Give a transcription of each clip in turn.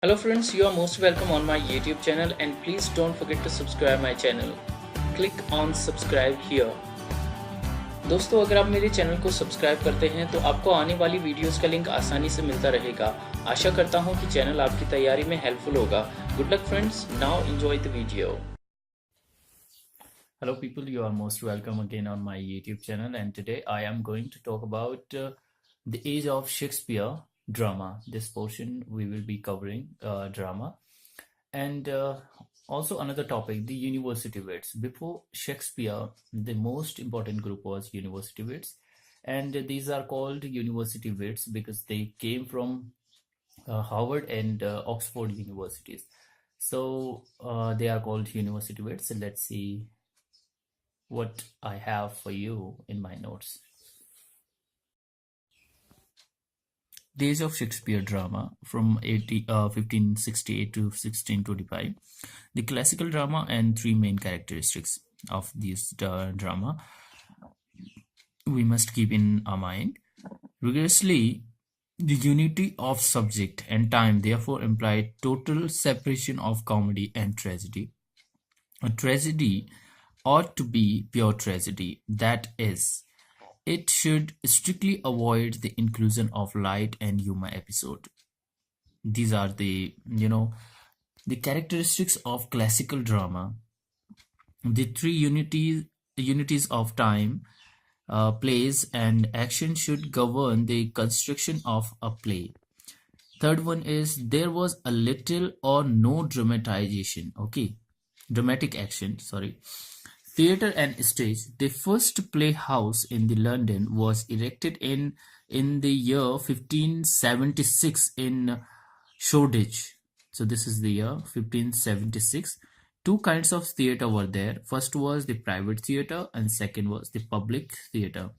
Hello friends, you are most welcome on my YouTube channel and please don't forget to subscribe my channel. Click on subscribe here. दोस्तों अगर आप मेरे channel को subscribe करते हैं तो आपको आने वाली वीडियोस का लिंक आसानी से मिलता रहेगा। आशा करता हूं कि चैनल आपकी तैयारी में हेल्पफुल होगा। Good luck friends, now enjoy the video. Hello people, you are most welcome again on my YouTube channel and today I am going to talk about the age of Shakespeare drama. This portion we will be covering drama and also another topic, the university wits. Before Shakespeare, the most important group was university wits, and these are called university wits because they came from Harvard and Oxford universities. So they are called university wits. So let's see what I have for you in my notes. Days of Shakespeare drama from 1568 to 1625. The classical drama and three main characteristics of this drama we must keep in our mind. Rigorously, the unity of subject and time therefore implied total separation of comedy and tragedy. A tragedy ought to be pure tragedy, that is, it should strictly avoid the inclusion of light and humor episode. These are the characteristics of classical drama. The three unities of time, plays and action should govern the construction of a play. Third one is there was a little or no dramatization. Okay, dramatic action. Sorry. Theatre and stage. The first playhouse in the London was erected in the year 1576 in Shoreditch. So this is the year 1576. Two kinds of theatre were there. First was the private theatre and second was the public theatre.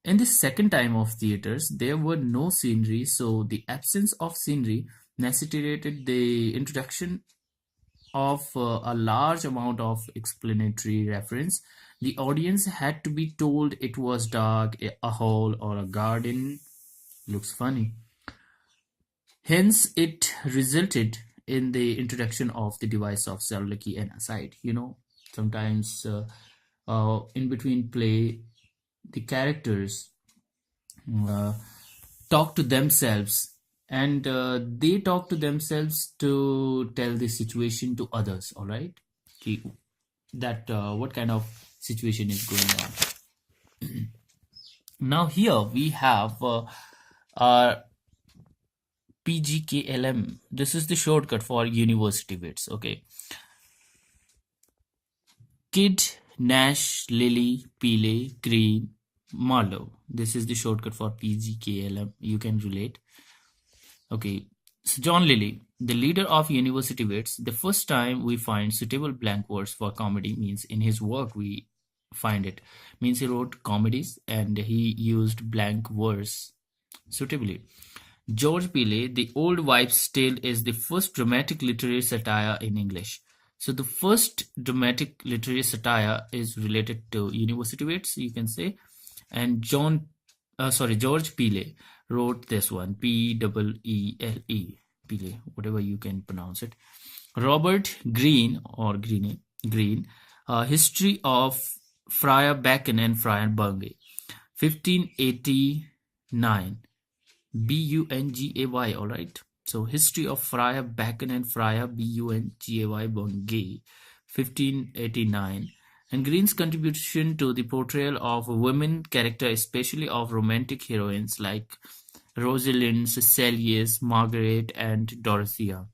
In the second time of theatres, there were no scenery, so the absence of scenery necessitated the introduction of a large amount of explanatory reference. The audience had to be told it was dark, a hall or a garden. Looks funny. Hence, it resulted in the introduction of the device of soliloquy and aside. Sometimes in between play, the characters talk to themselves and they talk to themselves to tell the situation to others. All right, that what kind of situation is going on. Now here we have our PGKLM. This is the shortcut for university wits. Okay, Kid, Nash, Lily, Pele, Green, Marlowe. This is the shortcut for PGKLM. You can relate. Okay, so John Lilly, the leader of university wits, the first time we find suitable blank words for comedy means in his work we find it. Means he wrote comedies and he used blank words suitably. George Pele, the old wives' tale is the first dramatic literary satire in English. So the first dramatic literary satire is related to university wits, you can say. And George Pele wrote this one, P-E-E-L-E, Pele, whatever you can pronounce it. Robert Greene, or Green, History of Friar Bacon and Friar Bungay, 1589. Bungay, all right. So History of Friar Bacon and Friar Bungay, 1589. And Green's contribution to the portrayal of women character, especially of romantic heroines like Rosalind, Cecilius, Margaret, and Dorothea,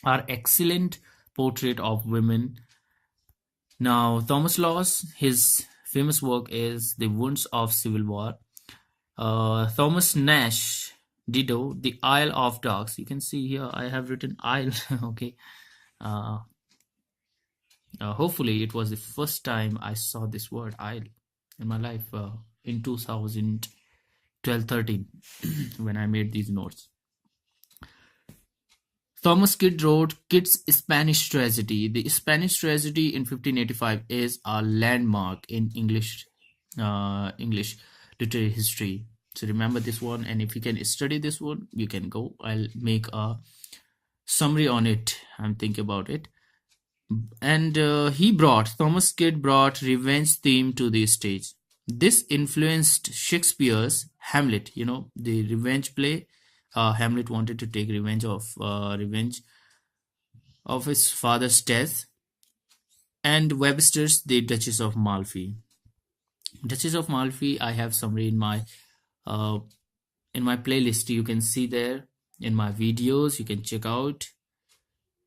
are excellent portrait of women. Now, Thomas Lawes, his famous work is The Wounds of Civil War. Thomas Nash, Dido, The Isle of Dogs. You can see here I have written Isle. Okay. Hopefully it was the first time I saw this word Isle in my life in 2012-13 when I made these notes. Thomas Kidd wrote Kidd's Spanish Tragedy. The Spanish Tragedy in 1585 is a landmark in English literary history. So remember this one, and if you can study this one, you can go. I'll make a summary on it. I'm thinking about it. And Thomas Kidd brought revenge theme to the stage. This influenced Shakespeare's Hamlet, the revenge play. Hamlet wanted to take revenge of his father's death, and Webster's The Duchess of Malfi. Duchess of Malfi, I have summary uh, in my playlist. You can see there in my videos. You can check out.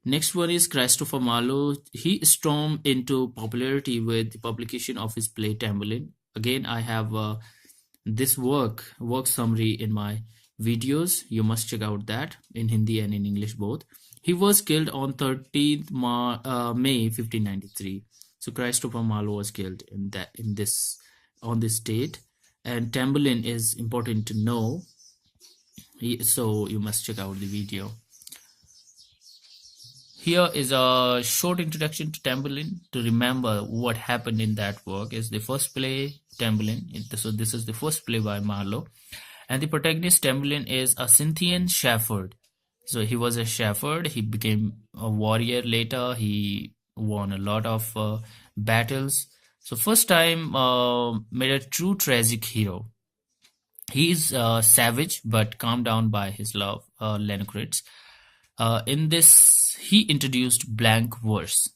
Next one is Christopher Marlowe. He stormed into popularity with the publication of his play Tamburlaine. Again, I have this work summary in my videos. You must check out that in Hindi and in English both. He was killed on 13th May 1593. So Christopher Marlowe was killed on this date, and Tamburlaine is important to know. So you must check out the video. Here is a short introduction to Tamburlaine. To remember what happened in that work is the first play, Tamburlaine. So this is the first play by Marlowe. And the protagonist, Tamburlaine, is a Scythian shepherd. So he was a shepherd. He became a warrior later. He won a lot of battles. So first time made a true tragic hero. He is savage but calmed down by his love, Lenocrates. In this, he introduced blank verse.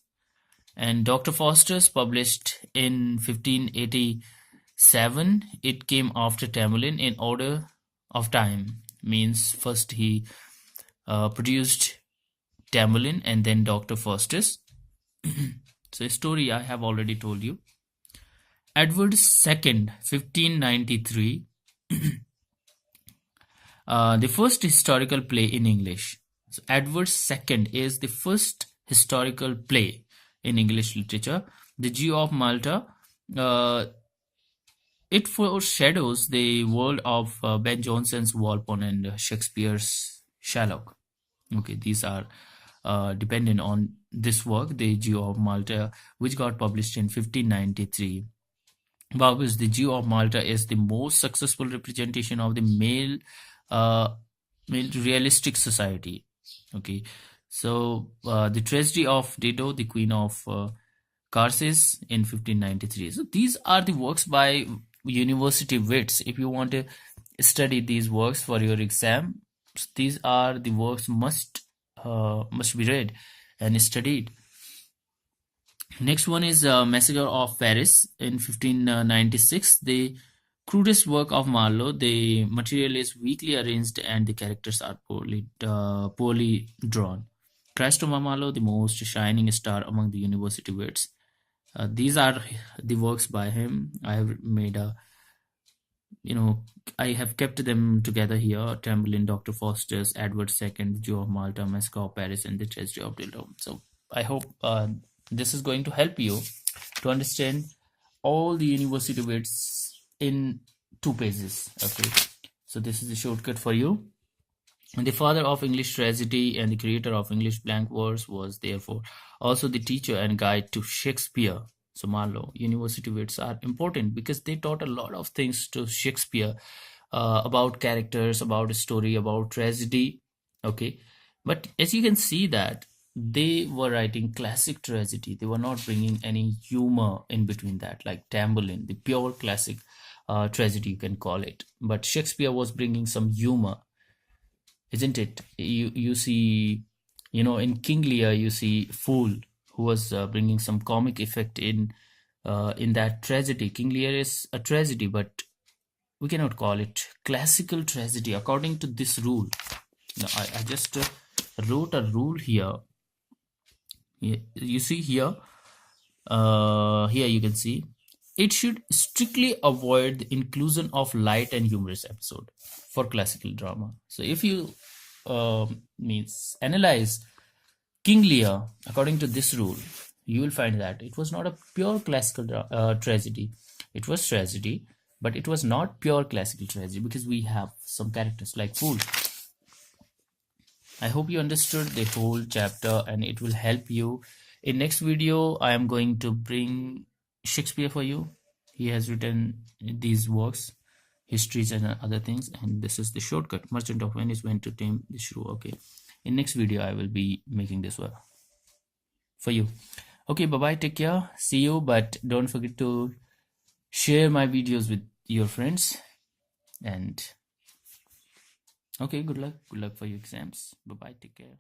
And Dr. Foster's published in 1587. It came after Tamburlaine in order of time. Means first he produced Tamburlaine and then Dr. Foster's. So a story I have already told you. Edward II, 1593. The first historical play in English. So Edward II is the first historical play in English literature. The Jew of Malta. It foreshadows the world of Ben Jonson's Walpole and Shakespeare's Sherlock. Okay, these are dependent on this work, The Jew of Malta, which got published in 1593. Barbus, The Jew of Malta is the most successful representation of the male realistic society. Okay, so The Tragedy of Dido, the Queen of Carses in 1593. So these are the works by university wits. If you want to study these works for your exam, these are the works must be read and studied. Next one is Massacre of Paris in 1596. The crudest work of Marlowe. The material is weakly arranged and the characters are poorly drawn. Christopher Marlowe, the most shining star among the university wits. These are the works by him. I have made I have kept them together here. Tamburlaine, Dr. Foster's, Edward II, Jew of Malta, Massacre of Paris, and the Tragedy of Dido. So I hope this is going to help you to understand all the university wits in 2 pages. Okay, so this is a shortcut for you. And the father of English tragedy and the creator of English blank verse was therefore also the teacher and guide to Shakespeare. So Marlowe, university wits are important because they taught a lot of things to Shakespeare about characters, about a story, about tragedy. Okay, but as you can see that they were writing classic tragedy. They were not bringing any humor in between that, like Tamburlaine, the pure classic tragedy you can call it. But Shakespeare was bringing some humor, isn't it? You see, in King Lear, you see Fool, who was bringing some comic effect in that tragedy. King Lear is a tragedy, but we cannot call it classical tragedy according to this rule. Now, I just wrote a rule here. You see here, here you can see it should strictly avoid the inclusion of light and humorous episode for classical drama. So if you analyze King Lear according to this rule, you will find that it was not a pure classical tragedy. It was tragedy, but it was not pure classical tragedy because we have some characters like Fool. I hope you understood the whole chapter and it will help you. In next video, I am going to bring Shakespeare for you. He has written these works, histories and other things, and this is the shortcut. Merchant of Venice went to tame the shrew. Okay, In next video I will be making this one for you. Okay, bye bye, take care, see you. But don't forget to share my videos with your friends. And okay, good luck for your exams. Bye bye, take care.